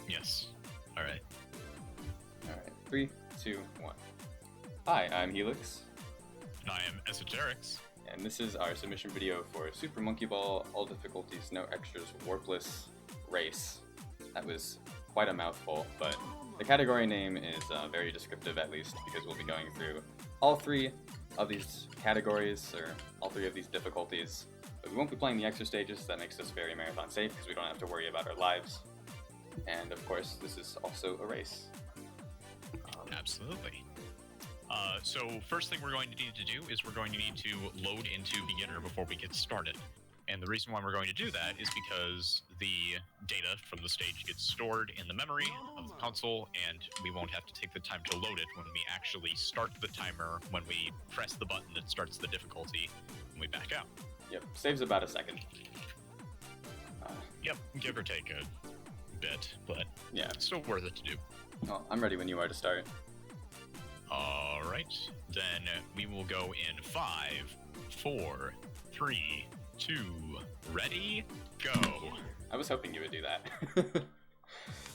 Yes. Alright. Alright, 3, 2, 1. Hi, I'm Helix, And I am Esoterics. and this is our submission video for Super Monkey Ball, all difficulties, no extras, Warpless race. That was quite a mouthful, but the category name is very descriptive, at least, because we'll be going through all three of these categories, or all three of these difficulties. But we won't be playing the extra stages. That makes us very marathon safe, because we don't have to worry about our lives. And of course, this is also a race. Absolutely. So first thing we're going to need to do is we're going to need to load into beginner before we get started. And the reason why we're going to do that is because the data from the stage gets stored in the memory of the console, and we won't have to take the time to load it when we actually start the timer, when we press the button that starts the difficulty, and we back out. Yep, saves about a second. Yep, give or take a bit, but Yeah. still worth it to do. Well, I'm ready when you are to start. Alright, then we will go in 5, 4, 3, 2, ready, go. I was hoping you would do that.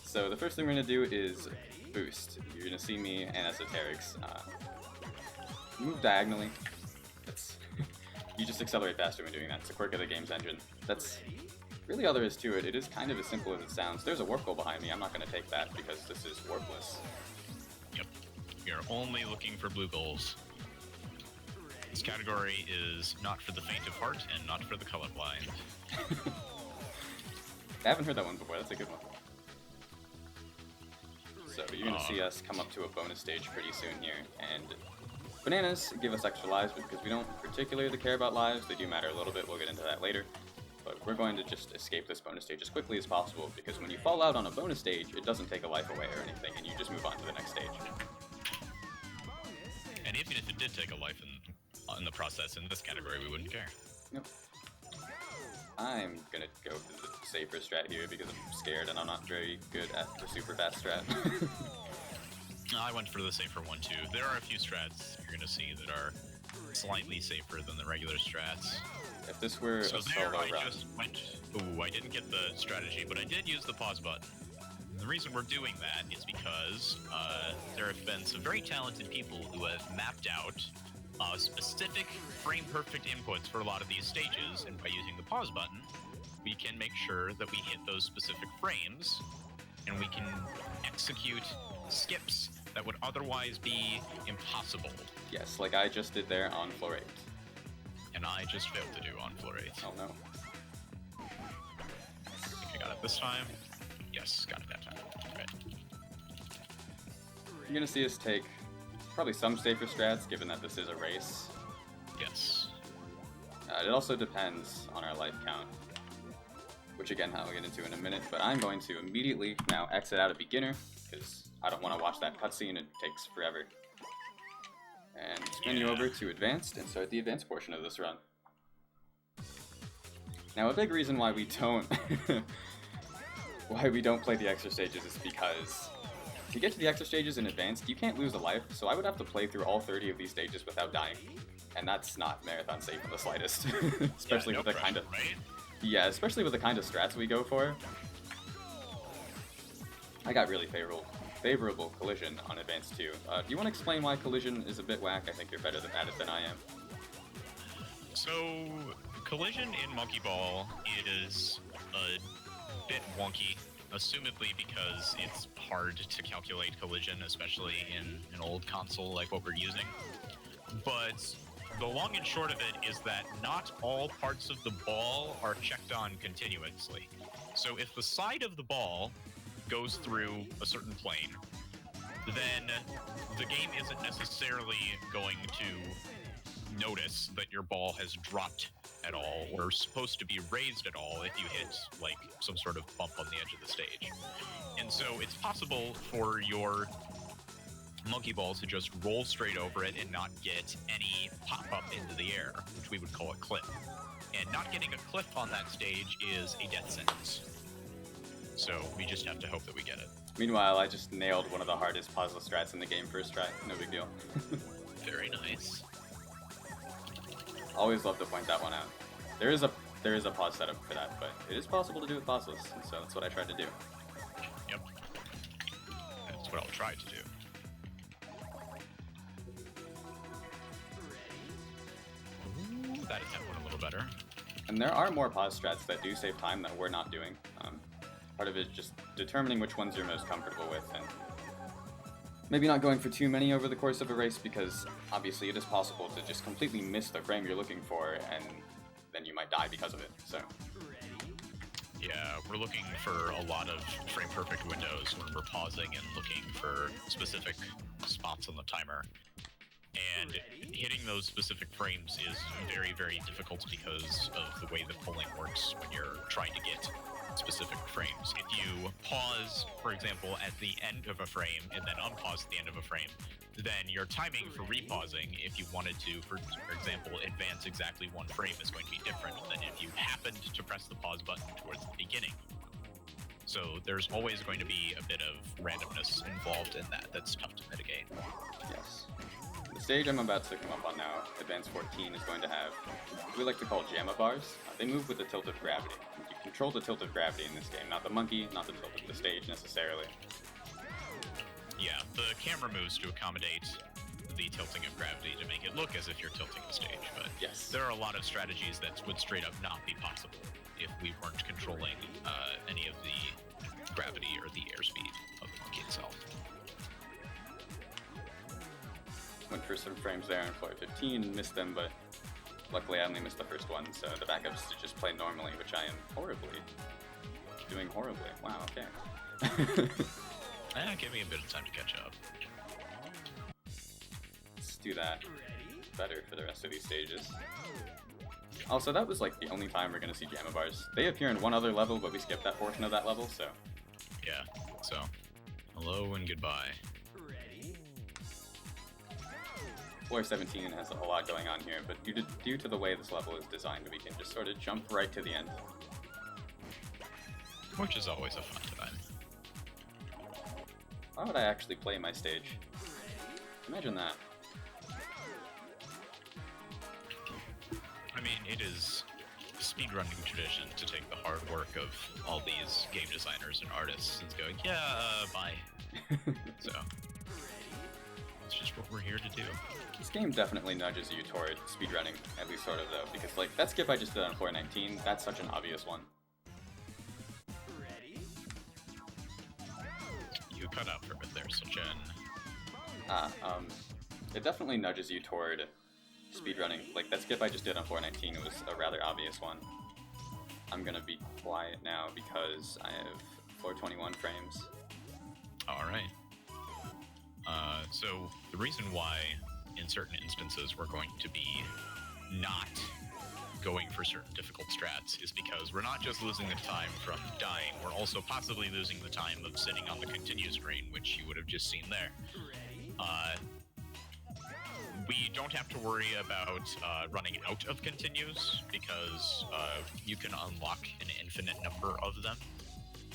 So the first thing we're going to do is boost. You're going to see me and Esoterics move diagonally. That's you just accelerate faster when doing that. It's a quirk of the game's engine. That's really all there is to it. It is kind of as simple as it sounds. There's a warp goal behind me. I'm not going to take that because this is warpless. Yep, we are only looking for blue goals. This category is not for the faint of heart and not for the colorblind. I haven't heard that one before. That's a good one. So you're going to see us come up to a bonus stage pretty soon here, and bananas give us extra lives because we don't particularly care about lives. They do matter a little bit. We'll get into that later. But we're going to just escape this bonus stage as quickly as possible, because when you fall out on a bonus stage, it doesn't take a life away or anything, and you just move on to the next stage. And even if it did take a life in the process in this category, we wouldn't care. Nope. I'm gonna go for the safer strat here because I'm scared and I'm not very good at the super fast strat. I went for the safer one too. There are a few strats you're gonna see that are slightly safer than the regular strats. If this were So a there solo I run, just went, ooh, I didn't get the strategy, but I did use the pause button. And the reason we're doing that is because there have been some very talented people who have mapped out specific frame-perfect inputs for a lot of these stages, and by using the pause button, we can make sure that we hit those specific frames, and we can execute skips that would otherwise be impossible. yes, like I just did there on floor 8. And I just failed to do on floor 8. Oh no. I think I got it this time. Yes, got it that time. Right. You're gonna see us take probably some safer strats, given that this is a race. Yes. It also depends on our life count, which again I'll get into in a minute, but I'm going to immediately now exit out of beginner, because I don't want to watch that cutscene, it takes forever. And spin you over to advanced and start the advanced portion of this run. Now, a big reason why we don't play the extra stages is because to get to the extra stages in advanced, you can't lose a life, so I would have to play through all 30 of these stages without dying. And that's not marathon safe in the slightest. Especially with the kind of right? Yeah, especially with the kind of strats we go for. I got really favorable collision on advanced too. Do you want to explain why collision is a bit whack? I think you're better at it than I am. So, collision in Monkey Ball, it is a bit wonky, assumedly because it's hard to calculate collision, especially in an old console like what we're using. But the long and short of it is that not all parts of the ball are checked on continuously. So if the side of the ball goes through a certain plane, then the game isn't necessarily going to notice that your ball has dropped at all or supposed to be raised at all if you hit like some sort of bump on the edge of the stage. And so it's possible for your monkey ball to just roll straight over it and not get any pop-up into the air, which we would call a cliff. And not getting a cliff on that stage is a death sentence. So we just have to hope that we get it. Meanwhile, I just nailed one of the hardest puzzle strats in the game first try. No big deal. Very nice. Always love to point that one out. There is a pause setup for that, but it is possible to do it pauseless, and so that's what I tried to do. Yep. what I'll try to do. Ooh, that attempt went a little better. And there are more pause strats that do save time that we're not doing. Part of it is just determining which ones you're most comfortable with, and maybe not going for too many over the course of a race, because obviously it is possible to just completely miss the frame you're looking for, and then you might die because of it. So yeah, we're looking for a lot of frame-perfect windows when we're pausing and looking for specific spots on the timer. And hitting those specific frames is very, very difficult because of the way the polling works when you're trying to get specific frames. If you pause, for example, at the end of a frame and then unpause at the end of a frame, then your timing for repausing, if you wanted to, for example, advance exactly one frame, is going to be different than if you happened to press the pause button towards the beginning. So there's always going to be a bit of randomness involved in that that's tough to mitigate. yes. The stage I'm about to come up on now, Advance 14, is going to have what we like to call JAMA bars. They move with the tilt of gravity. You control the tilt of gravity in this game, not the monkey, not the tilt of the stage necessarily. Yeah, the camera moves to accommodate the tilting of gravity to make it look as if you're tilting the stage, but Yes. there are a lot of strategies that would straight up not be possible if we weren't controlling any of the gravity or the airspeed of the monkey itself. Went for some frames there on floor 15, missed them, but luckily I only missed the first one, so the backup is to just play normally, which I am doing horribly. Wow, okay. Give me a bit of time to catch up. Let's do that better for the rest of these stages. Also, that was like the only time we're gonna see JAMA bars. They appear in one other level, but we skipped that portion of that level, so. Yeah, so, hello and goodbye. Floor 17 has a lot going on here, but due to the way this level is designed, we can just sort of jump right to the end. Which is always a fun time. Why would I actually play my stage? Imagine that. I mean, it is speedrunning tradition to take the hard work of all these game designers and artists and go, yeah, bye. So, it's just what we're here to do. This game definitely nudges you toward speedrunning, at least sort of though, because like, that skip I just did on floor 19, that's such an obvious one. You cut out for a bit there, so Jen. It definitely nudges you toward speedrunning. Like, that skip I just did on floor 19 was a rather obvious one. I'm gonna be quiet now because I have floor 21 frames. Alright. So, the reason why, in certain instances, we're going to be not going for certain difficult strats is because we're not just losing the time from dying, we're also possibly losing the time of sitting on the continue screen, which you would have just seen there. We don't have to worry about running out of continues because you can unlock an infinite number of them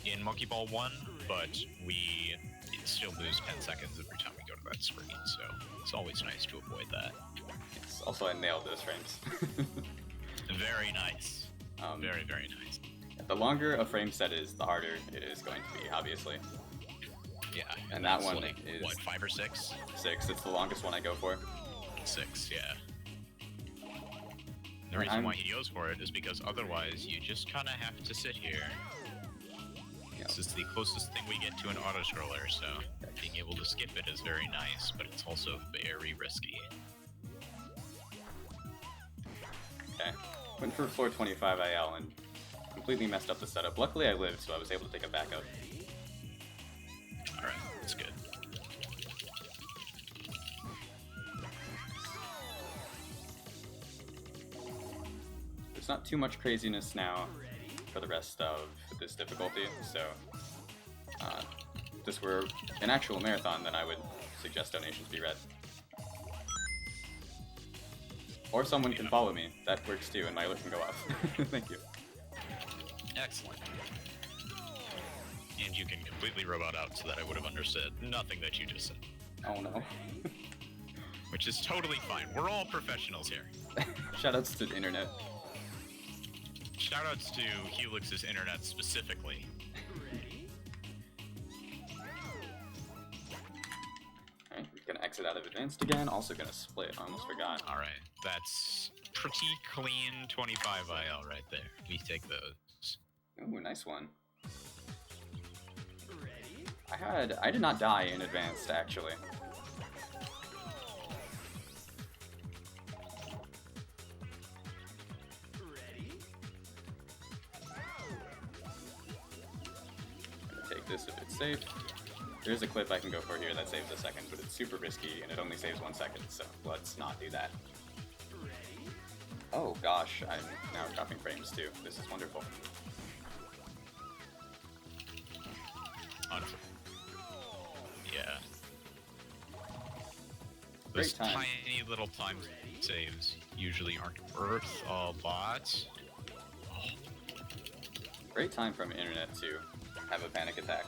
in Monkey Ball 1, but we still lose 10 seconds every time we go to that screen, so it's always nice to avoid that. Yes, also I nailed those frames. Very nice. Very, very nice. The longer a frame set is, the harder it is going to be, obviously. Yeah, And that one like, is... what, 5 or 6? 6, it's the longest one I go for. 6, yeah. The reason why he goes for it is because otherwise you just kind of have to sit here. Yeah. This is the closest thing we get to an auto-scroller, so being able to skip it is very nice, but it's also very risky. Okay. Went for floor 25 IL and completely messed up the setup. Luckily I lived, so I was able to take a backup. Alright, that's good. There's not too much craziness now for the rest of this difficulty, so if this were an actual marathon, then I would suggest donations be read. Or someone can follow me, that works too, and my alert can go off. Thank you. Excellent. And you can completely robot out so that I would have understood nothing that you just said. Oh no. Which is totally fine. We're all professionals here. Shoutouts to the internet. Shoutouts to Helix's internet specifically. exit out of advanced again. Also gonna split. I almost forgot. All right, that's pretty clean 25 IL right there. We take those. Ooh, nice one. I did not die in advanced, actually. Take this if it's safe. There's a clip I can go for here that saves a second, but it's super risky and it only saves 1 second, so let's not do that. Oh gosh, I'm now dropping frames too. This is wonderful. Yeah. Great Those time. tiny little time saves usually aren't worth a lot. Great time from internet to have a panic attack.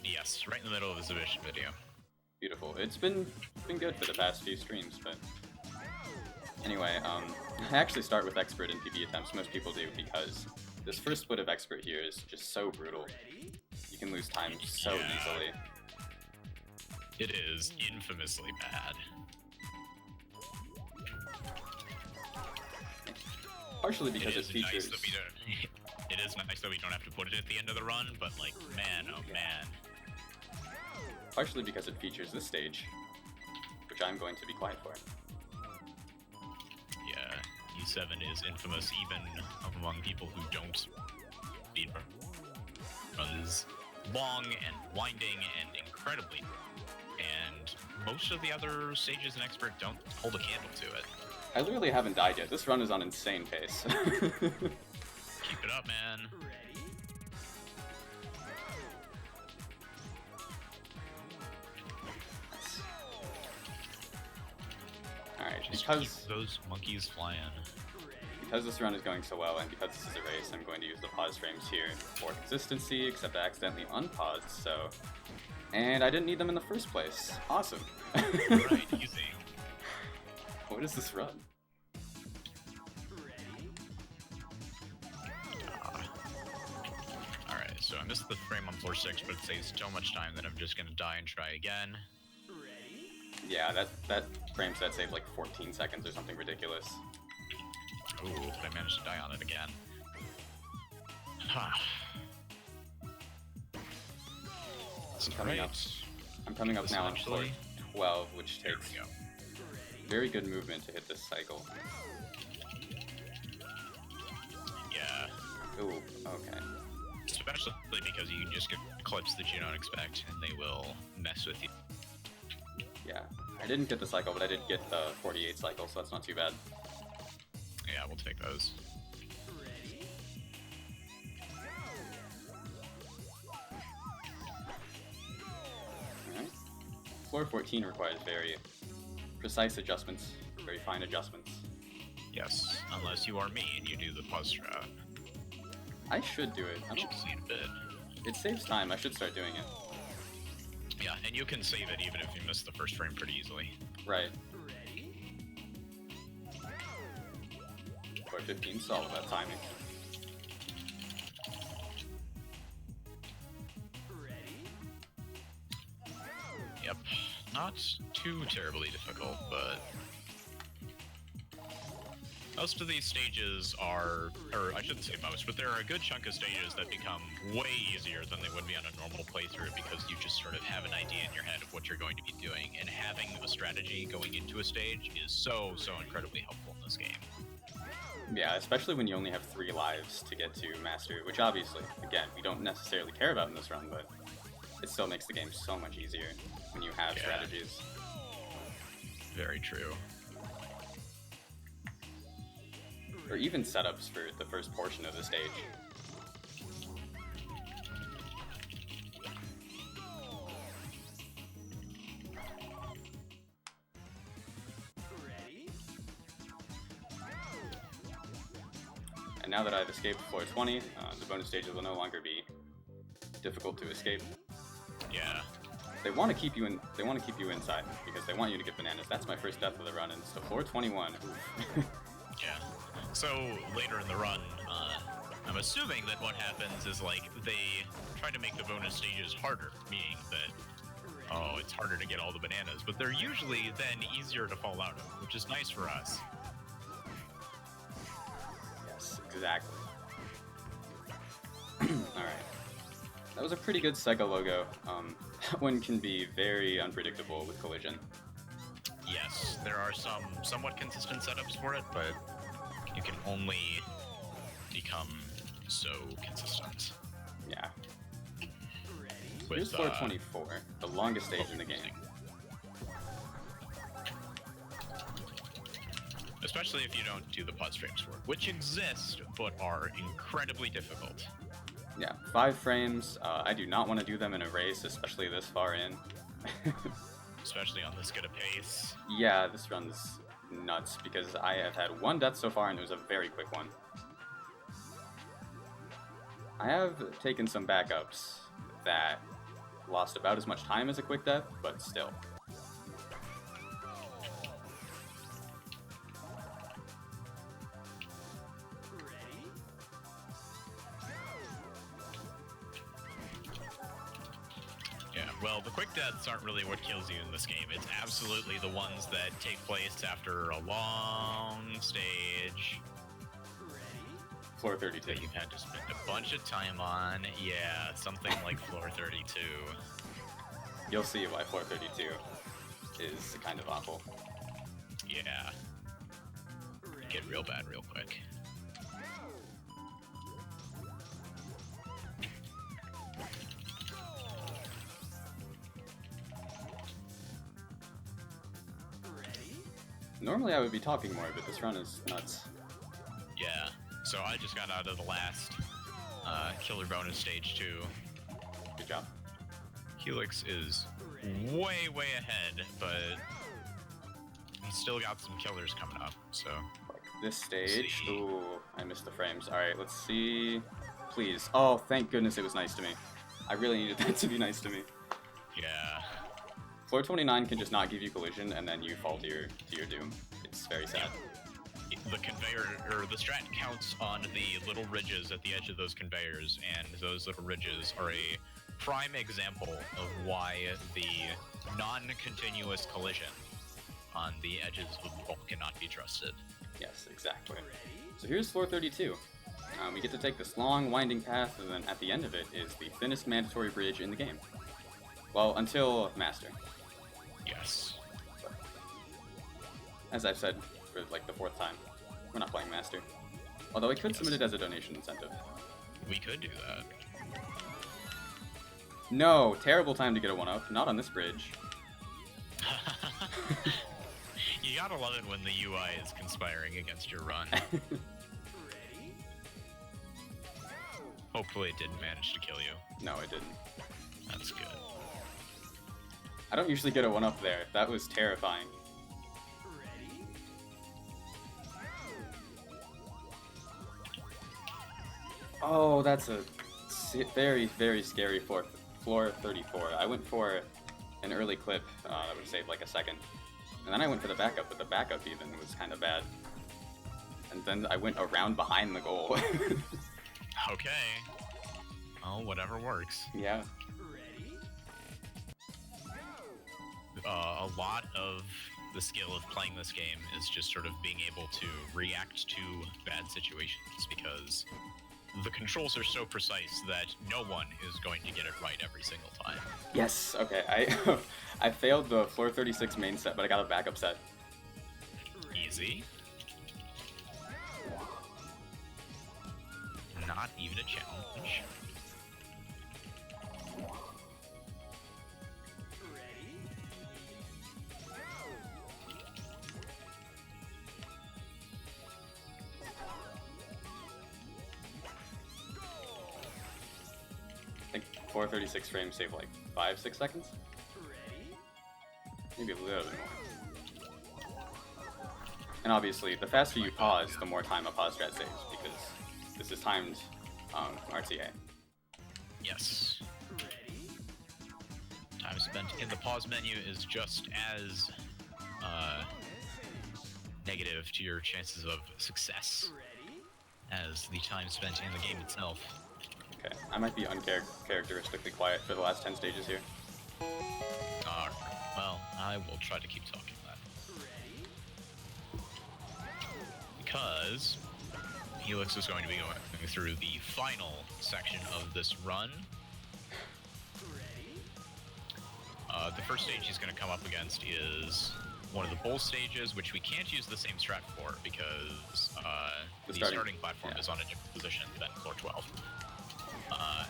Yes, right in the middle of the submission video. Beautiful. It's been good for the past few streams, but anyway, I actually start with expert in PB attempts. Most people do because this first split of expert here is just so brutal. You can lose time so easily. It is infamously bad. Partially because it is features. Nice that we don't, it is nice that we don't have to put it at the end of the run, but like, man, oh man. Partially because it features this stage, which I'm going to be quiet for. Yeah, E7 is infamous even among people who don't speed runs. Long and winding and incredibly, and most of the other stages in expert don't hold a candle to it. I literally haven't died yet. This run is on insane pace. Keep it up, man. Alright, Just because keep those monkeys flying. Because this run is going so well, and because this is a race, I'm going to use the pause frames here for consistency, except I accidentally unpaused, so... And I didn't need them in the first place. Awesome. Right, easy. What is this run? Alright, so I missed the frame on floor 6, but it saves so much time that I'm just gonna die and try again. Yeah, that frame set saved like 14 seconds or something ridiculous. Ooh, but I managed to die on it again. I'm coming up now on floor Essentially. 12, which There takes we go. very good movement to hit this cycle. Yeah, Ooh, okay. especially because you can just get clips that you don't expect, and they will mess with you. Yeah, I didn't get the cycle, but I did get the 48 cycle, so that's not too bad. Yeah, we'll take those. Alright. Floor 14 requires very precise adjustments, very fine adjustments. Yes, unless you are me and you do the pause strat. I should do it. I Which don't, you've seen a bit. it saves time. I should start doing it. Yeah, and you can save it even if you miss the first frame pretty easily. Right. Floor 15, solid that timing. Yep, not too terribly difficult, but most of these stages are, or I shouldn't say most, but there are a good chunk of stages that become way easier than they would be on a normal playthrough because you just sort of have an idea in your head of what you're going to be doing, and having a strategy going into a stage is so incredibly helpful in this game. Yeah, especially when you only have 3 lives to get to master, which obviously, again, we don't necessarily care about in this run, but it still makes the game so much easier when you have strategies. Very true. Or even setups for the first portion of the stage. And now that I've escaped floor 20, the bonus stages will no longer be difficult to escape. Yeah. They want to keep you in. They want to keep you inside because they want you to get bananas. That's my first death of the run, and it's to floor 21. Oof. Yeah. So later in the run, I'm assuming that what happens is like they try to make the bonus stages harder, meaning that Oh, it's harder to get all the bananas, but they're usually then easier to fall out of, which is nice for us. Yes, exactly. Alright. That was a pretty good Sega logo. That one can be very unpredictable with collision. Yes, there are some somewhat consistent setups for it, but you can only become so consistent. Yeah. With, Here's floor 24, the longest stage in the game. Especially if you don't do the pause frames for it, which exist, but are incredibly difficult. Yeah, 5 frames. I do not want to do them in a race, especially this far in. Especially on this good a pace. Yeah, this run's nuts, because I have had 1 death so far, and it was a very quick one. I have taken some backups that lost about as much time as a quick death, but still. Yeah, well, the quick deaths aren't really what kills you in this game. It's absolutely the ones that take place after a long stage. Floor 32. That you've had to spend a bunch of time on. Yeah, something like floor 32. You'll see why floor 32 is kind of awful. Yeah. Get real bad real quick. Normally I would be talking more, but this run is nuts. Yeah. So I just got out of the last killer bonus stage 2. Good job. Helix is way ahead, but he's still got some killers coming up, so... Like this stage. See. Ooh, I missed the frames. Alright, let's see. Please. Oh, thank goodness it was nice to me. I really needed that to be nice to me. Yeah. Floor 29 can just not give you collision, and then you fall to your doom. It's very sad. The conveyor, or the strat counts on the little ridges at the edge of those conveyors, and those little ridges are a prime example of why the non-continuous collision on the edges of the vault cannot be trusted. Yes, exactly. So here's floor 32. We get to take this long, winding path, and then at the end of it is the thinnest mandatory bridge in the game. Well, until Master. Yes. But, as I've said for like the 4th time, we're not playing Master. Although I could submit it as a donation incentive. We could do that. No, terrible time to get a 1-up. Not on this bridge. You gotta love it when the UI is conspiring against your run. Hopefully it didn't manage to kill you. No, it didn't. That's good. I don't usually get a 1-up there. That was terrifying. Oh, that's a very, very scary floor 34. I went for an early clip that would save like a second. And then I went for the backup, but the backup even was kind of bad. And then I went around behind the goal. Okay. Well, whatever works. Yeah. A lot of the skill of playing this game is just sort of being able to react to bad situations, because the controls are so precise that no one is going to get it right every single time. Yes, okay. I failed the floor 36 main set, but I got a backup set. Easy. Not even a challenge. I think 436 frames save like 5-6 seconds? Maybe a little bit more. And obviously, the faster you pause, the more time a pause strat saves, because this is timed RTA. Yes. Time spent in the pause menu is just as negative to your chances of success as the time spent in the game itself. Okay, I might be uncharacteristically quiet for the last 10 stages here. Well, I will try to keep talking then. Because Helix is going to be going through the final section of this run. The first stage he's going to come up against is one of the bowl stages, which we can't use the same strat for because the starting platform is on a different position than floor 12.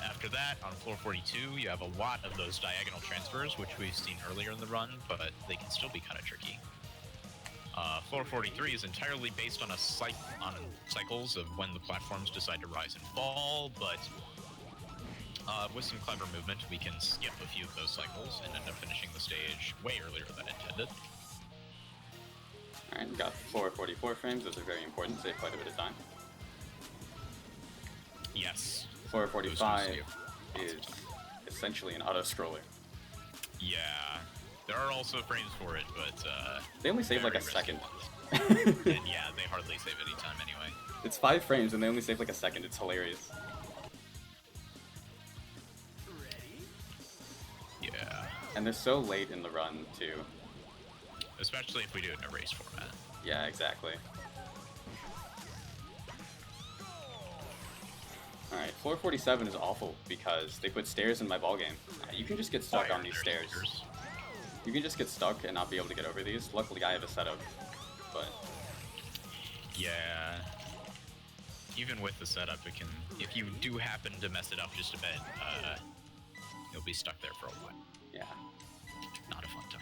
After that, on floor 42, you have a lot of those diagonal transfers, which we've seen earlier in the run, but they can still be kind of tricky. Floor 43 is entirely based on cycles of when the platforms decide to rise and fall, but with some clever movement, we can skip a few of those cycles and end up finishing the stage way earlier than intended. Alright, we got floor 44 frames. Those are very important, save quite a bit of time. Yes. Floor 45 is essentially an auto-scroller. Yeah. There are also frames for it, but they only save like a second. And yeah, they hardly save any time anyway. It's 5 frames and they only save like a second. It's hilarious. Yeah. And they're so late in the run, too. Especially if we do it in a race format. Yeah, exactly. Alright, floor 47 is awful because they put stairs in my ballgame. You can just get stuck on these stairs. You can just get stuck and not be able to get over these. Luckily, I have a setup, but... Yeah. Even with the setup, it can... If you do happen to mess it up just a bit, you'll be stuck there for a while. Yeah. Not a fun time.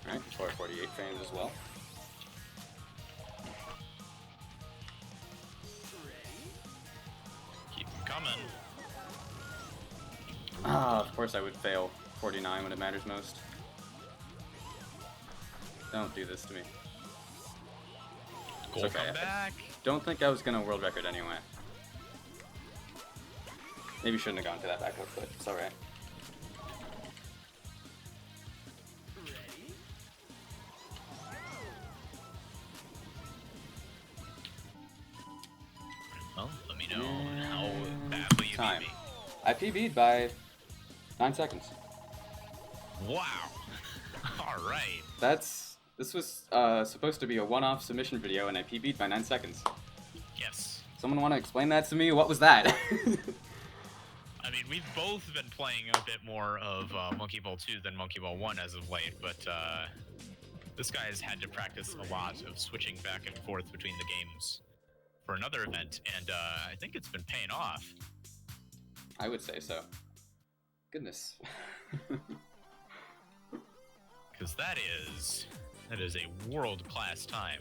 Alright, floor 48 frames as well. Keep them coming. Ah, of course I would fail 49 when it matters most. Don't do this to me. Goal okay. Comeback. Don't think I was gonna world record anyway. Maybe shouldn't have gone to that backup, but it's alright. Well, let me know how badly you beat me. I PB'd by 9 seconds. Wow. Alright. This was supposed to be a one-off submission video, and I PB'd by 9 seconds. Yes. Someone want to explain that to me? What was that? I mean, we've both been playing a bit more of Monkey Ball 2 than Monkey Ball 1 as of late, but this guy has had to practice a lot of switching back and forth between the games for another event, and I think it's been paying off. I would say so. Goodness. Because that is a world-class time.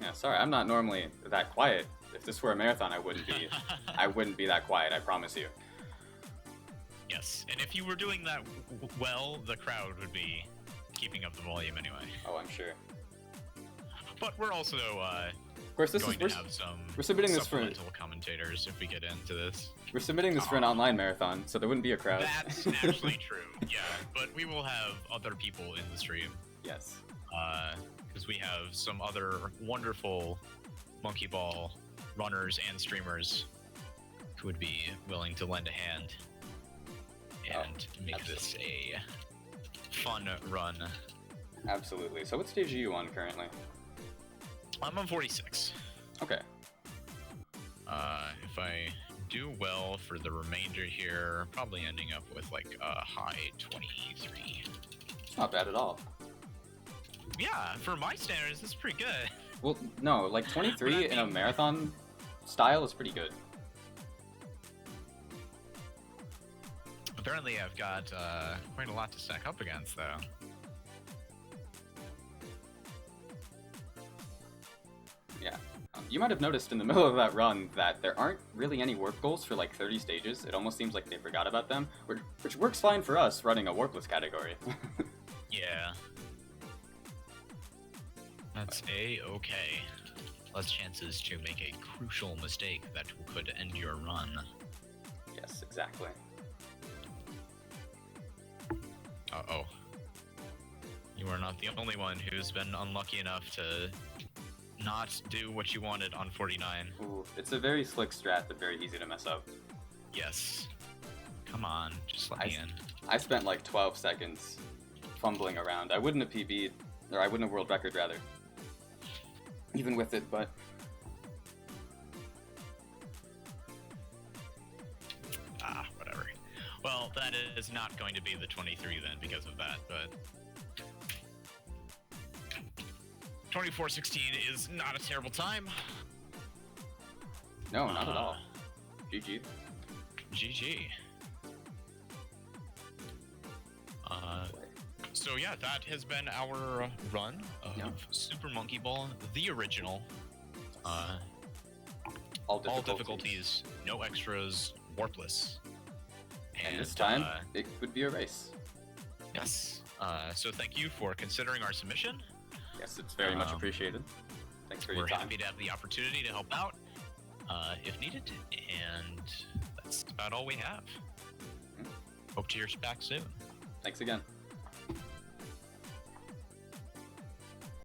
Yeah, sorry, I'm not normally that quiet. If this were a marathon, I wouldn't be that quiet, I promise you. Yes, and if you were doing that well, the crowd would be keeping up the volume anyway. Oh, I'm sure. But we're also of course, we're submitting this for commentators if we get into this. We're submitting this for an online marathon, so there wouldn't be a crowd. That's actually true, yeah. But we will have other people in the stream. Yes. Because we have some other wonderful Monkey Ball runners and streamers who would be willing to lend a hand and make this a fun run. Absolutely. So what stage are you on currently? I'm on 46. Okay. If I do well for the remainder here, probably ending up with like a high 23. It's not bad at all. Yeah, for my standards, it's pretty good. Well, no, like 23 in a marathon style is pretty good. Apparently, I've got quite a lot to stack up against, though. Yeah. You might have noticed in the middle of that run that there aren't really any warp goals for like 30 stages. It almost seems like they forgot about them, which works fine for us running a Warpless category. Yeah. That's A-okay. Less chances to make a crucial mistake that could end your run. Yes, exactly. Uh-oh. You are not the only one who's been unlucky enough to not do what you wanted on 49. Ooh, it's a very slick strat, but very easy to mess up. Yes. Come on, just let me in. I spent like 12 seconds fumbling around. I wouldn't have PB'd, or I wouldn't have world record rather, even with it, but... Whatever. Well, that is not going to be the 23 then because of that, but... 24:16 is not a terrible time. No, not at all. GG. GG. So yeah, that has been our run of Super Monkey Ball, the original. All All difficulties, no extras, warpless. And this time, it would be a race. Yes. So thank you for considering our submission. Yes, it's very much appreciated. Thanks for your time. We're happy to have the opportunity to help out if needed, and that's about all we have. Hope to hear you back soon. Thanks again.